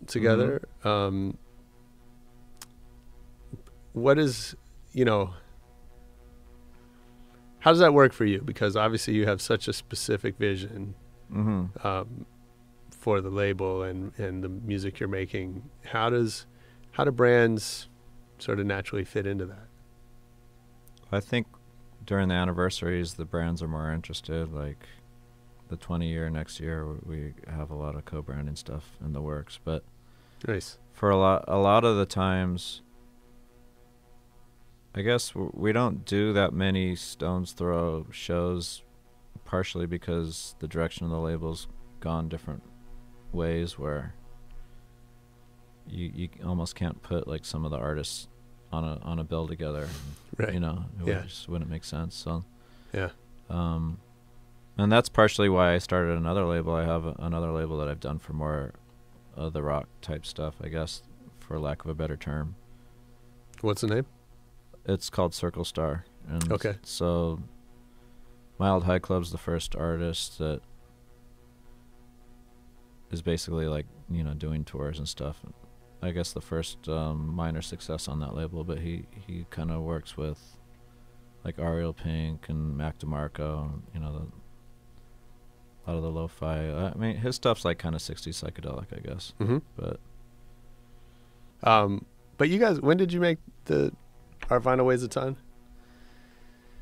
together. What is, how does that work for you? Because obviously you have such a specific vision for the label and the music you're making. How do brands sort of naturally fit into that? I think during the anniversaries, the brands are more interested. Like the 20-year next year, we have a lot of co-branding stuff in the works. But nice. For a lot of the times, I guess we don't do that many Stone's Throw shows, partially because the direction of the label's gone different ways, where you almost can't put like some of the artists on a bill together, right? It just wouldn't make sense. So yeah, and that's partially why I started another label. I have another label that I've done for more the rock type stuff, I guess, for lack of a better term. What's the name? It's called Circle Star. And Okay. So Mild High Club's the first artist that is basically like, you know, doing tours and stuff. I guess the first minor success on that label, but he kind of works with like Ariel Pink and Mac DeMarco, you know, a lot of the lo-fi. I mean, his stuff's like kind of 60s psychedelic, I guess. Mm-hmm. But But you guys, when did you make Our Final Ways of Time?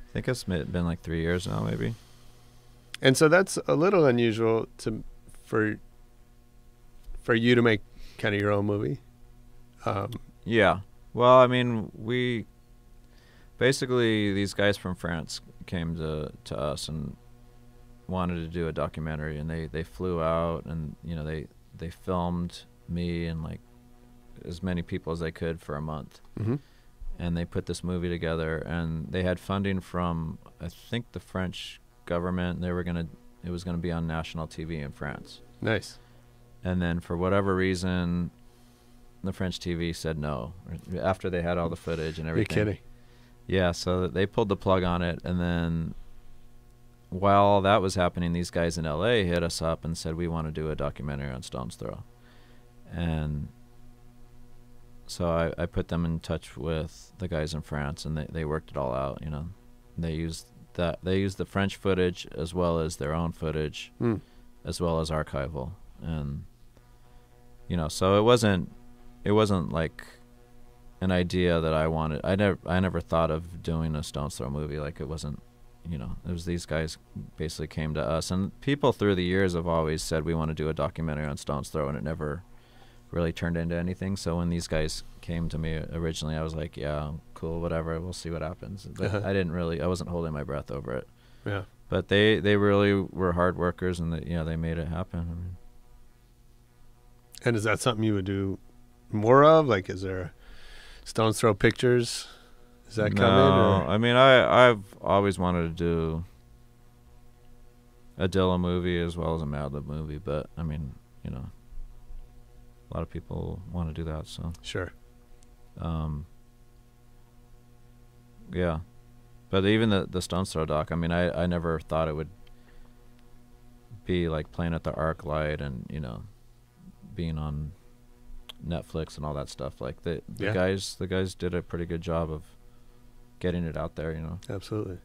I think it's been like 3 years now, maybe. And so that's a little unusual for you to make kind of your own movie. Yeah. Well, I mean, basically these guys from France came to us and wanted to do a documentary, and they flew out, and you know they filmed me and like as many people as they could for a month. Mm-hmm. And they put this movie together, and they had funding from, I think, the French government. It was gonna be on national TV in France. Nice. And then for whatever reason, the French TV said no after they had all the footage and everything. You're kidding. Yeah, so they pulled the plug on it, and then while all that was happening, these guys in LA hit us up and said, we want to do a documentary on Stone's Throw. And so I put them in touch with the guys in France, and they worked it all out, you know. They used the French footage as well as their own footage, as well as archival. And you know, so it wasn't like an idea that I wanted. I never thought of doing a Stone's Throw movie. Like, it wasn't, you know, it was these guys basically came to us, and people through the years have always said we want to do a documentary on Stone's Throw, and it never really turned into anything. So when these guys came to me originally, I was like, yeah, cool, whatever, we'll see what happens. But I wasn't holding my breath over it. Yeah. But they really were hard workers, and they made it happen. I mean, And is that something you would do more of? Like, is there Stone's Throw Pictures? Is that coming? No, or? I mean, I've always wanted to do a Dilla movie as well as a Madlib movie, but I mean, you know, a lot of people want to do that, so Sure. Yeah. But even the Stone's Throw doc, I mean, I never thought it would be like playing at the ArcLight and, you know, being on Netflix and all that stuff. Like the guys did a pretty good job of getting it out there, you know. Absolutely.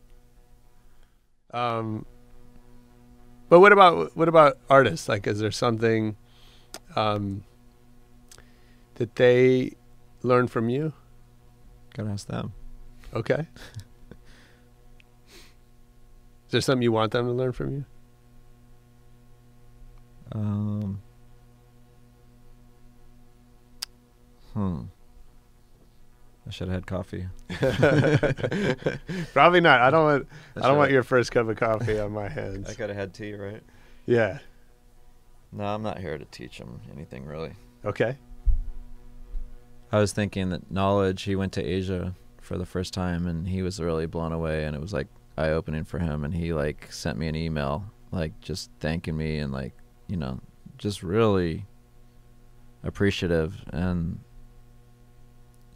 But what about artists? Like, is there something that they learn from you? Gotta ask them. Okay. Is there something you want them to learn from you? I should have had coffee. Probably not. I don't want your first cup of coffee on my hands. I could have had tea, right? Yeah. No, I'm not here to teach him anything, really. Okay. I was thinking that Knowledge, he went to Asia for the first time, and he was really blown away, and it was like eye-opening for him, and he like sent me an email like just thanking me and like, you know, just really appreciative. And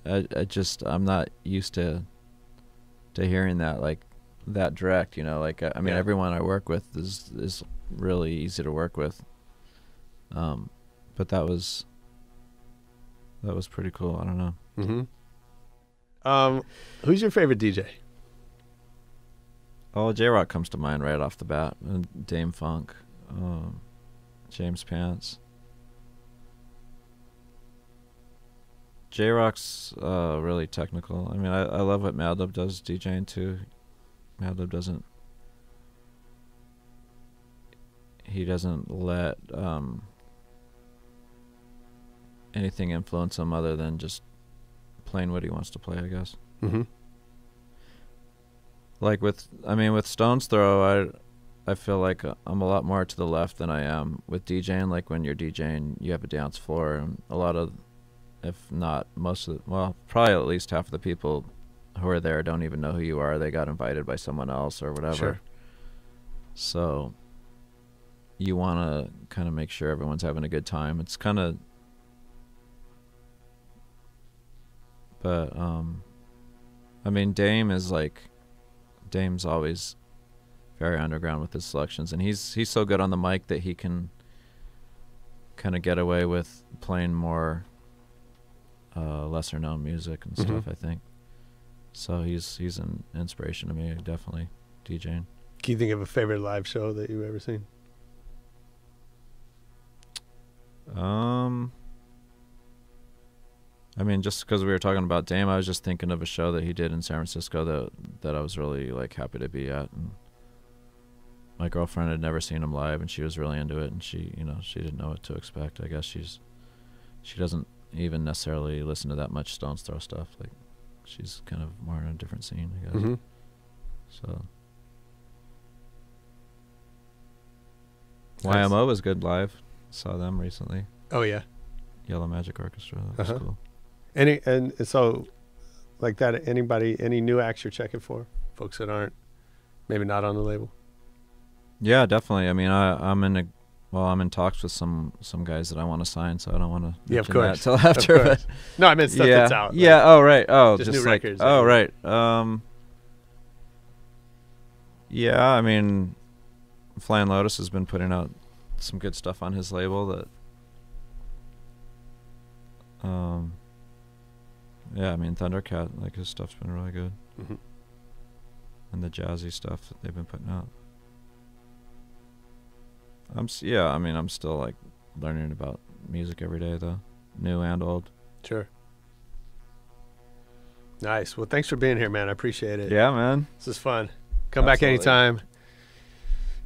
I'm not used to hearing that, like, that direct, you know. Like, I mean, everyone I work with is really easy to work with, but that was pretty cool. I don't know. Mm-hmm. Who's your favorite DJ? Oh, J-Rock comes to mind right off the bat. Dame Funk, James Pants. J-Rock's really technical. I mean, I love what Madlib does DJing too. Madlib doesn't let anything influence him other than just playing what he wants to play, I guess. Mm-hmm. Like with Stone's Throw, I feel like I'm a lot more to the left than I am with DJing. Like, when you're DJing, you have a dance floor, and a lot of, if not most of probably at least half of the people who are there don't even know who you are. They got invited by someone else or whatever. Sure. So you want to kind of make sure everyone's having a good time. It's kind of, but I mean, Dame's always very underground with his selections, and he's so good on the mic that he can kind of get away with playing more lesser known music and stuff, I think. So he's an inspiration to me, definitely, DJing. Can you think of a favorite live show that you've ever seen? I mean, just because we were talking about Dame, I was just thinking of a show that he did in San Francisco that I was really like happy to be at. And my girlfriend had never seen him live, and she was really into it, and she didn't know what to expect. I guess she doesn't even necessarily listen to that much Stones Throw stuff. Like, she's kind of more in a different scene, I guess. So YMO was good live. Saw them recently. Oh yeah, Yellow Magic Orchestra. That was cool. And so, like that, any new acts you're checking for? Folks that aren't maybe not on the label? Yeah, definitely. I mean, I'm in talks with some guys that I want to sign, so I don't want to of course till after. But no, I meant stuff that's out. Yeah. Oh right. Oh, just just new like records. oh right. Yeah. I mean, Flying Lotus has been putting out some good stuff on his label that. Yeah, I mean, Thundercat, like, his stuff's been really good. And the jazzy stuff that they've been putting out. I'm still, like, learning about music every day, though. New and old. Sure. Nice. Well, thanks for being here, man. I appreciate it. Yeah, man. This is fun. Come back Absolutely. anytime.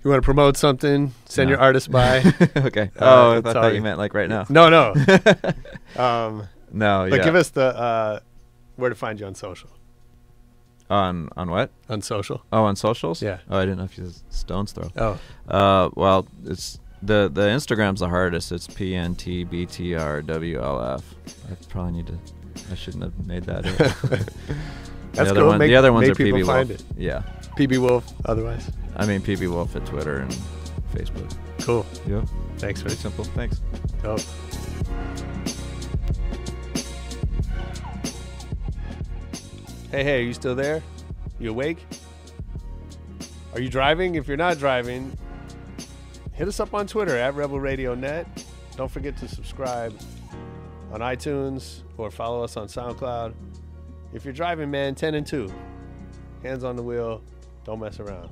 You want to promote something? Send your artist by. Okay. I thought sorry. you meant, like, right now. No. No, But yeah. give us the where to find you on social. On what? On social. Oh, on socials? Yeah. Oh, I didn't know if you said Stones Throw. Oh. Well, it's the Instagram's the hardest. It's PNTBTRWLF. I probably need to. I shouldn't have made that. That's the cool. the other ones make are people PB find Wolf. it. Yeah. PB Wolf. Otherwise. I mean PB Wolf at Twitter and Facebook. Cool. Yep. Thanks, Pretty Rich. simple. Thanks. Dope. Hey, are you still there? You awake? Are you driving? If you're not driving, hit us up on Twitter at @RebelRadioNet. Don't forget to subscribe on iTunes or follow us on SoundCloud. If you're driving, man, 10 and 2. Hands on the wheel. Don't mess around.